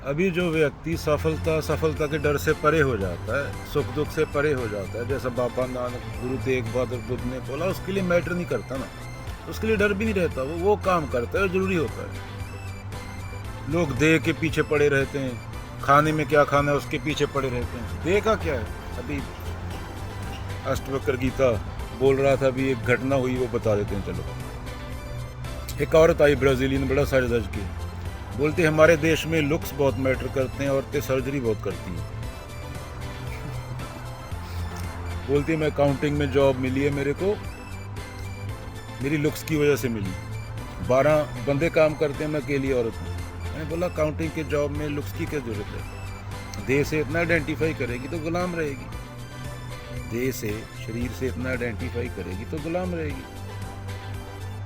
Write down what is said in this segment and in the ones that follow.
अभी जो व्यक्ति सफलता के डर से परे हो जाता है, सुख दुख से परे हो जाता है, जैसा बाबा नानक, गुरु तेग बहादुर बुद्ध ने बोला, उसके लिए मैटर नहीं करता ना, उसके लिए डर भी नहीं रहता, वो काम करता है जरूरी होता है। लोग देह के पीछे पड़े रहते हैं, खाने में क्या खाना है उसके पीछे पड़े रहते हैं। देह का क्या है? अभी अष्टवक्र गीता बोल रहा था, अभी एक घटना हुई वो बता देते हैं। चलो, एक औरत आई ब्राजीलियन, बड़ा सज धज के बोलते हमारे देश में लुक्स बहुत मैटर करते हैं, औरतें सर्जरी बहुत करती हैं। बोलती मैं अकाउंटिंग में जॉब मिली है मेरे को, मेरी लुक्स की वजह से मिली। 12 बंदे काम करते हैं, मैं अकेली औरत हूँ। मैंने बोला अकाउंटिंग के जॉब में लुक्स की क्या जरूरत है? देह से इतना आइडेंटिफाई करेगी तो गुलाम रहेगी, देह से शरीर से इतना आइडेंटिफाई करेगी तो गुलाम रहेगी।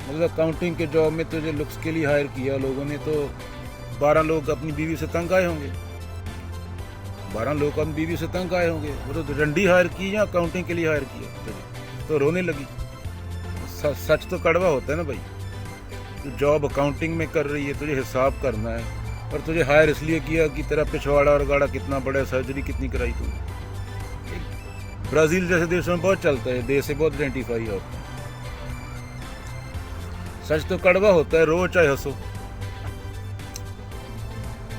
मतलब अकाउंटिंग के जॉब में तुझे लुक्स के लिए हायर किया लोगों ने, तो 12 लोग अपनी बीवी से तंग आए होंगे, 12 लोग अपनी बीवी से तंग आए होंगे। वो तो रंडी हायर की या अकाउंटिंग के लिए हायर किया तुझे, तो रोने लगी। सच तो कड़वा होता है ना भाई। तू जॉब अकाउंटिंग में कर रही है, तुझे हिसाब करना है, और तुझे हायर इसलिए किया कि तेरा पिछवाड़ा और गाड़ा कितना बड़ा है, सर्जरी कितनी कराई तूने। ब्राज़ील जैसे देशों में बहुत चलता है, देश से बहुत आइडेंटिफाई होता है। सच तो कड़वा होता है, रो चाहे हंसो।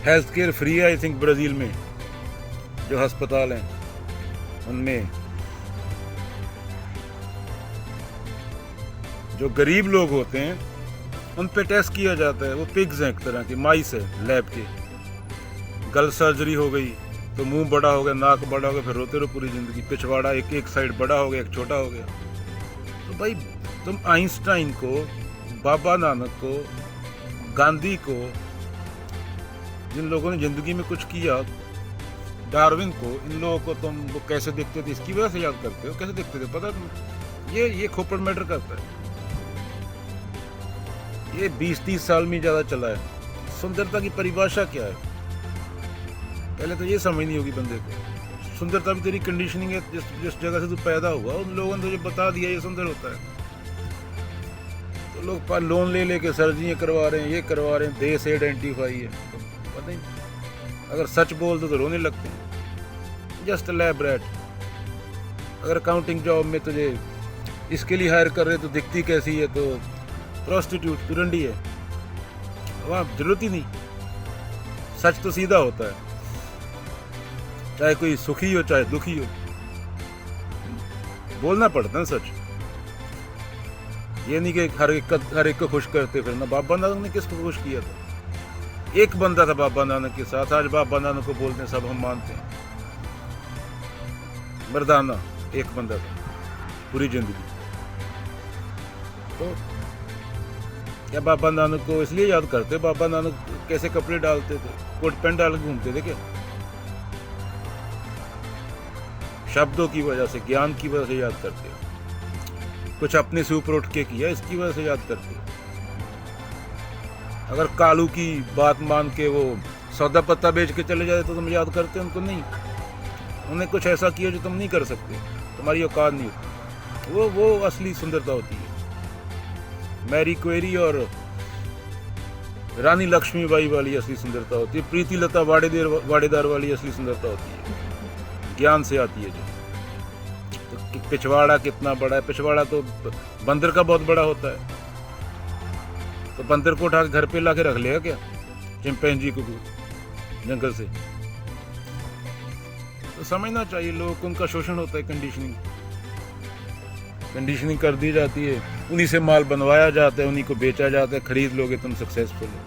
हेल्थ केयर फ्री है आई थिंक ब्राज़ील में, जो अस्पताल हैं उनमें जो गरीब लोग होते हैं उन पे टेस्ट किया जाता है। वो पिग्स हैं, एक तरह की माइस है लैब के। गल सर्जरी हो गई तो मुंह बड़ा हो गया, नाक बड़ा हो गया, फिर रोते रहो पूरी जिंदगी। पिछवाड़ा एक साइड बड़ा हो गया, एक छोटा हो गया। तो भाई तुम आइंस्टाइन को, बाबा नानक को, गांधी को, जिन लोगों ने जिंदगी में कुछ किया, डार्विन को, इन लोगों को तुम वो कैसे देखते थे, इसकी वजह से याद करते हो। कैसे देखते थे पता तुम्हें? ये खोपड़ मैटर करता है। ये 20-30 साल में ज़्यादा चला है। सुंदरता की परिभाषा क्या है, पहले तो ये समझनी होगी बंदे को। सुंदरता भी तेरी कंडीशनिंग है, जिस जगह से तू पैदा हुआ उन लोगों ने तुझे बता दिया ये सुंदर होता है। तो लोग लोन ले लेके सर्जरियाँ करवा रहे हैं, ये करवा रहे हैं, देह से आइडेंटिफाई है, तो पता नहीं। अगर सच बोल दो तो रोने लगते हैं। Just lab rat. अगर अकाउंटिंग जॉब में तुझे इसके लिए हायर कर रहे तो दिखती कैसी है, तो प्रोस्टिट्यूट, तुरंडी है, वहाँ जरूरत ही नहीं। सच तो सीधा होता है, चाहे कोई सुखी हो चाहे दुखी हो, बोलना पड़ता है सच। ये नहीं कि हर एक को खुश करते फिर ना। बाबा नानक ने किसको खुश किया था? एक बंदा था बाबा नानक के साथ। आज बाबा नानक को बोलते हैं सब, हम मानते हैं। मर्दाना एक बंदा था पूरी जिंदगी। तो क्या बाबा नानक को इसलिए याद करते? बाबा नानक कैसे कपड़े डालते थे, कोट पैंट डाल के घूमते थे क्या? शब्दों की वजह से, ज्ञान की वजह से याद करते हो। कुछ अपने से ऊपर उठ के किया, इसकी वजह से याद करते हो। अगर कालू की बात मान के वो सौदा पत्ता बेच के चले जाते तो तुम याद करते? उनको नहीं। उन्हें कुछ ऐसा किया जो तुम नहीं कर सकते, तुम्हारी औकात नहीं होती। वो असली सुंदरता होती है। मैरी क्वेरी और रानी लक्ष्मीबाई वाली असली सुंदरता होती है। प्रीति लता वाडेदार वाली असली सुंदरता होती है, ज्ञान से आती है। जो तो पिछवाड़ा कितना बड़ा है, पिछवाड़ा तो बंदर का बहुत बड़ा होता है। तो बंदर को उठा के घर पे ला के रख लेगा क्या चिंपैंजी को जंगल से? तो समझना चाहिए लोगों को, उनका शोषण होता है। कंडीशनिंग कर दी जाती है, उन्हीं से माल बनवाया जाता है, उन्हीं को बेचा जाता है। खरीद लोगे तुम, सक्सेसफुल हो।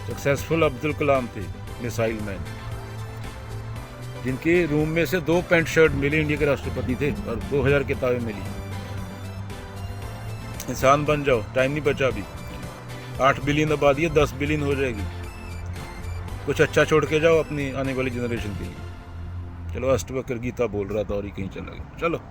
सक्सेसफुल अब्दुल कलाम थे, मिसाइल मैन, जिनके रूम में से 2 पैंट शर्ट मिली, इंडिया के राष्ट्रपति थे, और 2000 किताबें मिली। इंसान बन जाओ, टाइम नहीं बचा अभी। 8 बिलियन आबादी है, 10 बिलियन हो जाएगी। कुछ अच्छा छोड़ के जाओ अपनी आने वाली जनरेशन के लिए। चलो, अष्टवक्र गीता बोल रहा था और ही कहीं चला गया। चलो।